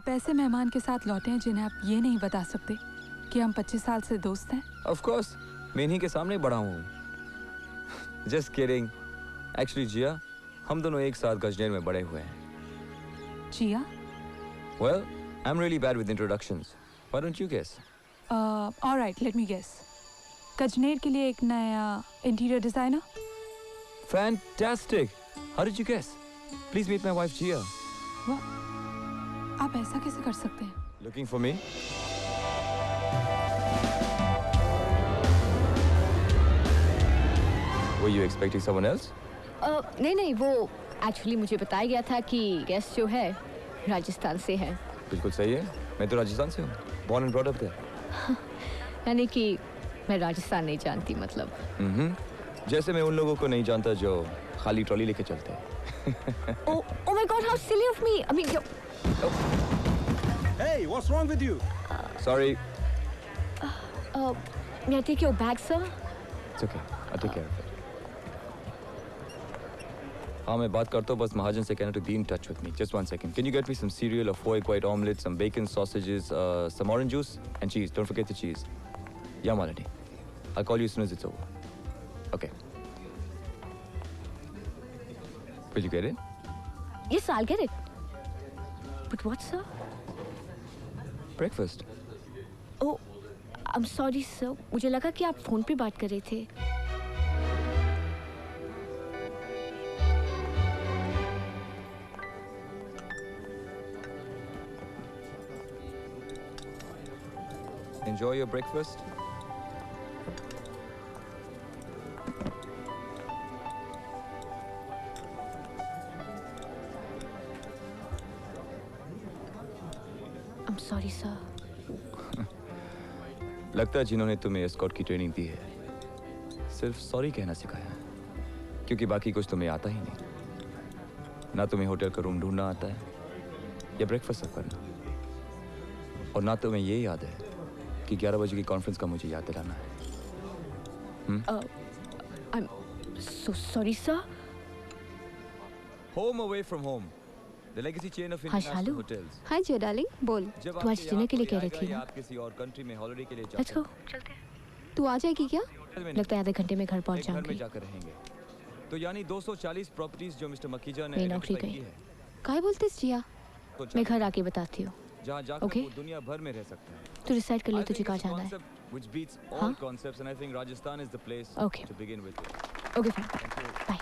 आप ऐसे मेहमान के साथ लौटे हैं जिन्हें आप ये नहीं बता सकते कि हम 25 साल से दोस्त हैं? Of course, मैं इन्हीं के सामने बड़ा हूँ। Just kidding. Actually, जिया, हम दोनों एक साथ गजनेर में बड़े हुए हैं। जिया? Well, I'm really bad with introductions. Why don't you guess? All right, let me guess. Gajner के लिए एक नया interior designer? Fantastic. How did you guess? Please meet my wife, Jia. वाह, आप ऐसा कैसे कर सकते हैं? Looking for me? Were you expecting someone else? नहीं, वो एक्चुअली मुझे बताया गया था कि गेस्ट जो है राजस्थान से है। बिल्कुल सही है। मैं तो राजस्थान से हूँ। Born and brought up there. यानी कि मैं राजस्थान नहीं जानती मतलब। जैसे मैं उन लोगों को नहीं जानता जो खाली ट्रॉली लेके चलते हैं। Oh my God, how silly of me! I mean, Hey, what's wrong with you? Sorry. may I take your bag, sir? It's okay. I'll take care of it. हाँ मैं बात करता हूँ बस महाजन से कहना to be in touch with me. Just 1 second. Can you get me some cereal, a foie white omelette, some bacon, sausages, some orange juice and cheese. Don't forget the cheese. Yeah, Malini. I'll call you as soon as it's over. Okay. Will you get it? Yes, I'll get it. But what, sir? Breakfast. Oh, I'm sorry, sir. मुझे लगा कि आप phone पे बात कर रहे थे। Enjoy your breakfast. I'm sorry, sir. लगता है जिन्होंने तुम्हें एस्कॉर्ट की ट्रेनिंग दी है सिर्फ सॉरी कहना सिखाया है क्योंकि बाकी कुछ तुम्हें आता ही नहीं ना तुम्हें होटल का रूम ढूंढना आता है या ब्रेकफास्ट सर्व करना और ना तुम्हें ये याद है कि 11 बजे की कॉन्फ्रेंस का मुझे याद दिलाना है I'm so sorry, sir. Home away from home. The legacy chain of international hotels. Hi Jiya darling, बोल। तू आज डिनर के लिए कह रही थी ना? आप किसी और कंट्री में हॉलिडे के लिए Let's go. चलते हैं। तू आ जाएगी क्या? लगता है आधे घंटे में घर पहुंच घर में जाऊंगी। जाकर रहेंगे तो यानी 240 प्रॉपर्टीज जो मिस्टर मकीजा ने मेरी नौकरी identify गई। की है काय बोलतेस जिया? तो मैं घर आके बताती हूँ। जहाँ जाकर Okay. वो दुनिया भर में रह सकता है तू डिसाइड कर ले I तुझे think कहाँ it's a जाना है। concept which beats all हाँ? concepts and I think Rajasthan is the place Okay. to begin with. Okay fine, bye.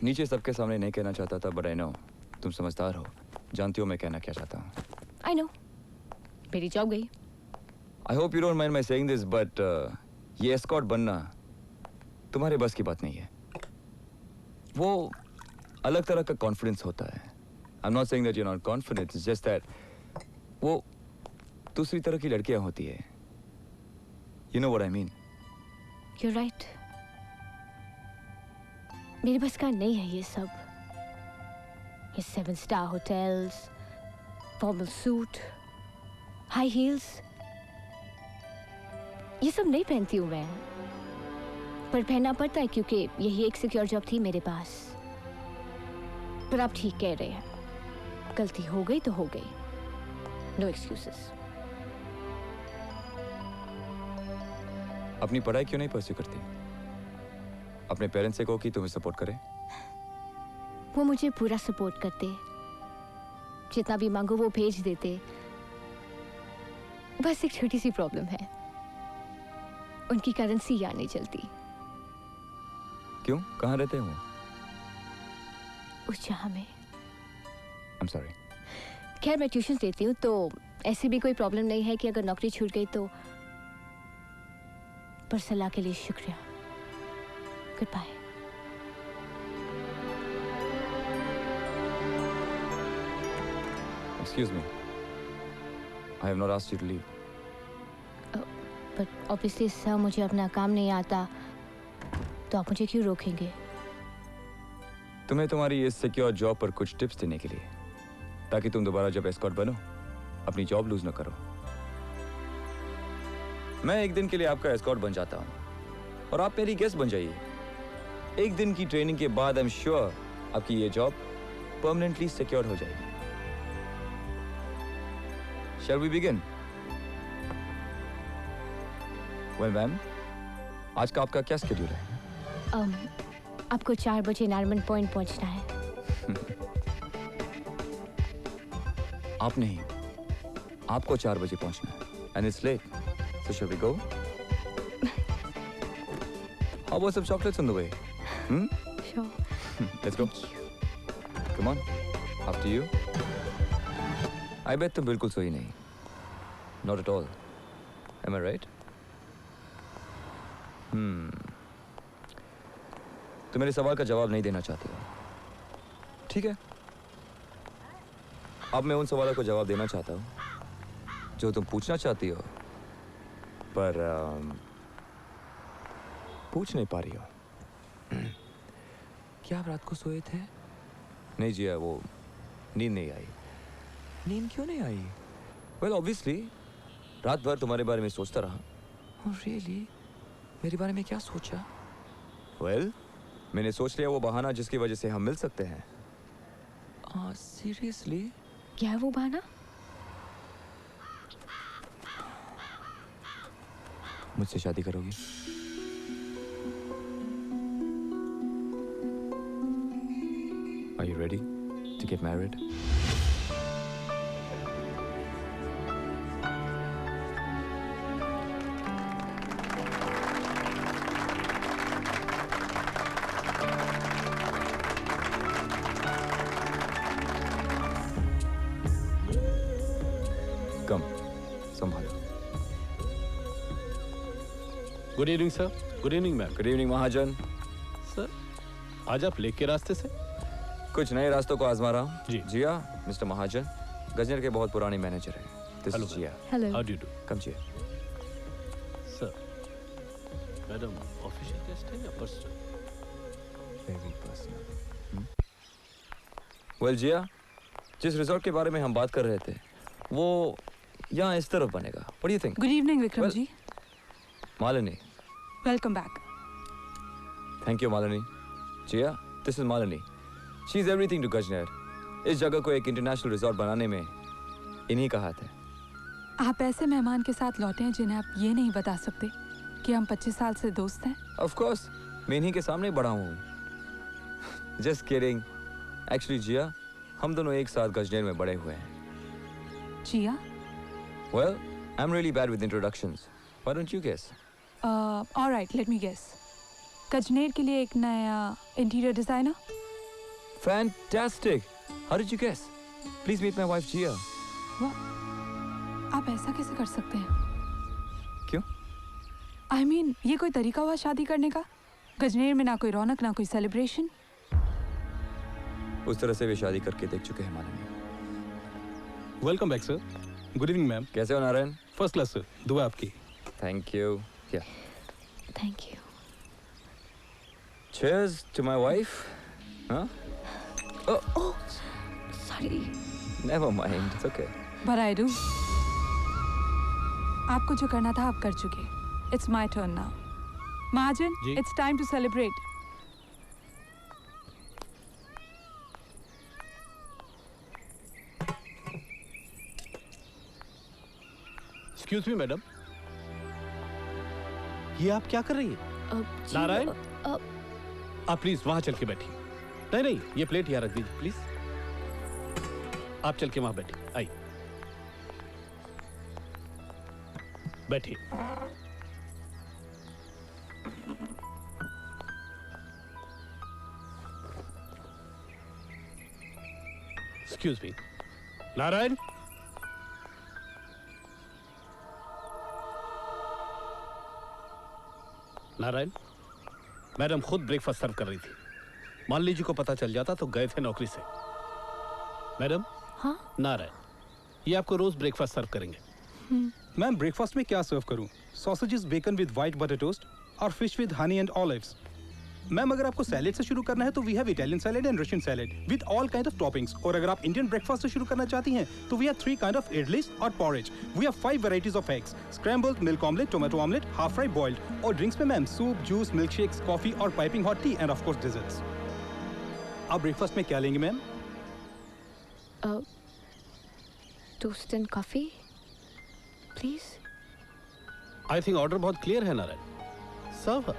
नीचे सबके सामने नहीं कहना चाहता था बट आई नो तुम समझदार हो जानती हो मैं कहना क्या चाहता हूँ आई नो, मेरी जॉब गई। I hope you don't mind my saying this but ये एस्कॉर्ट बनना तुम्हारे बस की बात नहीं है वो अलग तरह का कॉन्फिडेंस होता है I am not saying that you are not confident it's just that वो दूसरी तरह की लड़कियां होती है you know what I mean You're right. मेरे बस का नहीं है ये सब। ये 7 star hotels, formal suit, high heels, ये सब नहीं पहनती हूँ मैं, पर पहनना पड़ता है क्योंकि यही एक सिक्योर जॉब थी मेरे पास। पर आप ठीक कह रहे हैं, गलती हो गई तो हो गई, नो एक्सक्यूजेस। अपनी पढ़ाई क्यों नहीं परस्यू करती अपने पेरेंट्स से कहो कि तुम्हें सपोर्ट करें वो मुझे पूरा सपोर्ट करते, जितना भी मांगो वो भेज देते। बस एक छोटी सी प्रॉब्लम है, उनकी करेंसी यहाँ नहीं चलती। क्यों कहाँ रहते हो उस जहाँ में। आई एम सॉरी खैर मैं ट्यूशन देती हूँ तो ऐसी भी कोई प्रॉब्लम नहीं है कि अगर नौकरी छूट गई तो। पर सलाह के लिए शुक्रिया। Good bye. Excuse me. I have not asked you to leave. But obviously sir मुझे अपना काम नहीं आता तो आप मुझे क्यों रोकेंगे? तुम्हें तुम्हारी इस सिक्योर जॉब पर कुछ टिप्स देने के लिए ताकि तुम दोबारा जब एस्कॉर्ट बनो अपनी जॉब लूज न करो। मैं एक दिन के लिए आपका एस्कॉर्ट बन जाता हूँ और आप मेरी गेस्ट बन जाइए एक दिन की ट्रेनिंग के बाद आई एम श्योर आपकी ये जॉब परमानेंटली सिक्योर हो जाएगी। Shall we begin? Well, ma'am, आज का आपका क्या स्केड्यूल है? आपको 4 बजे नारमन पॉइंट पहुंचना है। आप नहीं, आपको 4 बजे पहुंचना है। And it's late. So shall we go? How about some chocolates on the way? Sure. Let's go. Come on. After you. I bet तुम बिल्कुल सोई नहीं. Not at all. Am I right? तुम मेरे सवाल का जवाब नहीं देना चाहती हो। ठीक है। अब मैं उन सवालों को जवाब देना चाहता हूँ जो तुम पूछना चाहती हो, पर पूछ नहीं पा रही हो। क्या आप रात को सोए थे? नहीं जिया, वो नींद नहीं आई। नींद क्यों नहीं आई? वेल ऑब्वियसली रात भर तुम्हारे बारे में सोचता रहा। Oh, really? मेरे बारे में क्या सोचा? वेल मैंने सोच लिया वो बहाना जिसकी वजह से हम मिल सकते हैं। सीरियसली? क्या है वो बहाना? मुझसे शादी करोगी? Are you ready to get married? Come, संभालो। Good evening sir. Good evening ma'am. Good evening Mahajan. Sir आज आप लेक के रास्ते से? कुछ नए रास्तों को आजमा रहा हूँ। जी। जिया, मिस्टर महाजन गजनर के बहुत पुराने मैनेजर हैं। This Hello, is Jiya. Hello. How do you do? Come Jiya. Sir madam official guest है या personal? Very personal. Well Jiya, जिस रिजॉर्ट के बारे में हम बात कर रहे थे वो यहाँ इस तरफ बनेगा। What do you think? Good evening Vikram Well- ji. Malini. Welcome back. Thank you Malini. Jiya, this is Malini. She is everything to Gajner. इस जगह को एक इंटरनेशनल रिजॉर्ट बनाने में इन्हीं का हाथ है। आप ऐसे मेहमान के साथ लौटे हैं जिन्हें आप ये नहीं बता सकते कि हम 25 साल से दोस्त हैं। ऑफ कोर्स मैं इन्हीं के सामने बड़ा हूँ। Just kidding. एक्चुअली जिया, हम दोनों एक साथ गजनर में बड़े हुए हैं। जिया? Well, I'm really bad with introductions. Why don't you guess? All right, let me guess. Gajner के लिए एक नया interior designer? Fantastic! How did you guess? Please meet my wife Jia. वाह, आप ऐसा कैसे कर सकते हैं? क्यों? I mean, ये कोई तरीका हुआ शादी करने का? गजनेर में ना कोई रौनक ना कोई सेलिब्रेशन। उस तरह से वे शादी करके देख चुके हैं Malini. Welcome back sir. Good evening ma'am. कैसे हो नारायण? फर्स्ट क्लास सर, दुआ आपकी। Thank you. Yeah. Thank you. Cheers to my wife. Huh? Oh, sorry. never mind. It's okay. But I do. आपको जो करना था आप कर चुके। It's my turn now. Mahajan, ji. it's time to celebrate. Excuse me madam, ये आप क्या कर रही हैं? नारायण? आप प्लीज वहां चल के बैठिए। नहीं नहीं, ये प्लेट यहाँ रख दीजिए प्लीज। आप चल के वहां बैठिए। आइए बैठिए। Excuse me Narayan, Narayan, madam खुद ब्रेकफास्ट सर्व कर रही थी। मान लीजिए को पता चल जाता तो गए थे नौकरी से। मैडम। हाँ? नारायण, ये आपको रोज ब्रेकफास्ट सर्व करेंगे। मैम ब्रेकफास्ट में क्या सर्व करूं? Sausages bacon with white butter toast और fish with honey and olives. Ma'am अगर आपको सैलेड से शुरू करना है तो we have Italian salad and Russian salad with all kind of toppings. और अगर आप इंडियन ब्रेकफास्ट से शुरू करना चाहती हैं तो we have 3 kind of idlis और porridge. We have 5 varieties of eggs, scrambled, milk omelette, tomato omelette, half fry, boiled. और ड्रिंक्स में ma'am soup, juice, milk shakes, coffee और piping hot tea and of course desserts. आप breakfast में क्या लेंगे ma'am? Toast and coffee please. I think order बहुत clear है Narayan. Serve.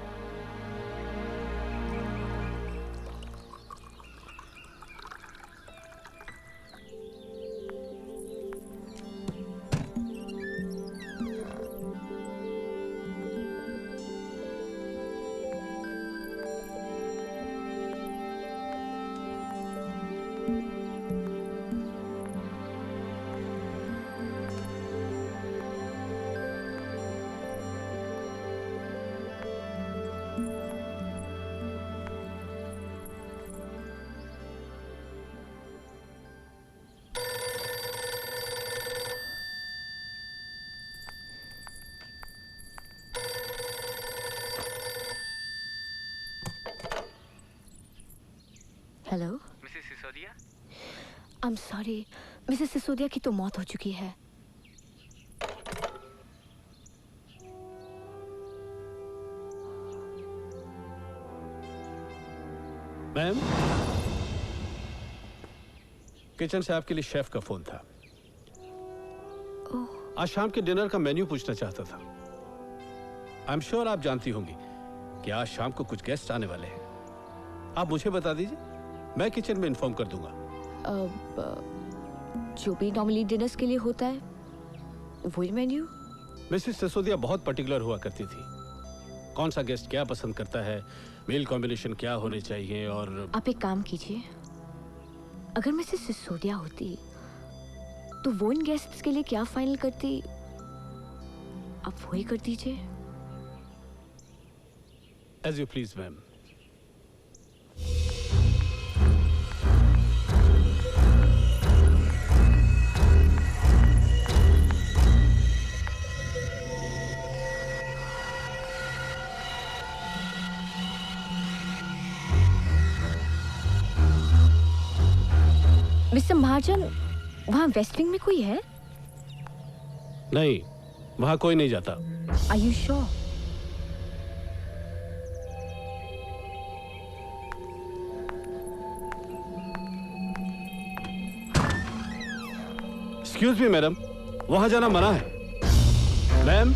Hello Mrs Sisodia. I am sorry, Mrs Sisodia की तो मौत हो चुकी है। मैम, किचन से आपके लिए शेफ का फोन था। आज शाम के डिनर का मेन्यू पूछना चाहता था। आई एम श्योर आप जानती होंगी कि आज शाम को कुछ गेस्ट आने वाले हैं। आप मुझे बता दीजिए, मैं किचन में इन्फॉर्म कर दूंगा। जो भी नॉर्मली डिनर्स के लिए होता है वही मेन्यू। मिसेस सिसोदिया बहुत पर्टिकुलर हुआ करती थी, कौन सा गेस्ट क्या पसंद करता है, मील कॉम्बिनेशन क्या होने चाहिए। और आप एक काम कीजिए, अगर मिसेस सिसोदिया होती तो वो इन गेस्ट्स के लिए क्या फाइनल करती, आप वही कर दीजिए। As you please ma'am. Mr Mahajan, वहाँ वेस्ट विंग में कोई है? नहीं, वहां कोई नहीं जाता। Are you sure? Excuse me madam, वहां जाना मना है। मैम,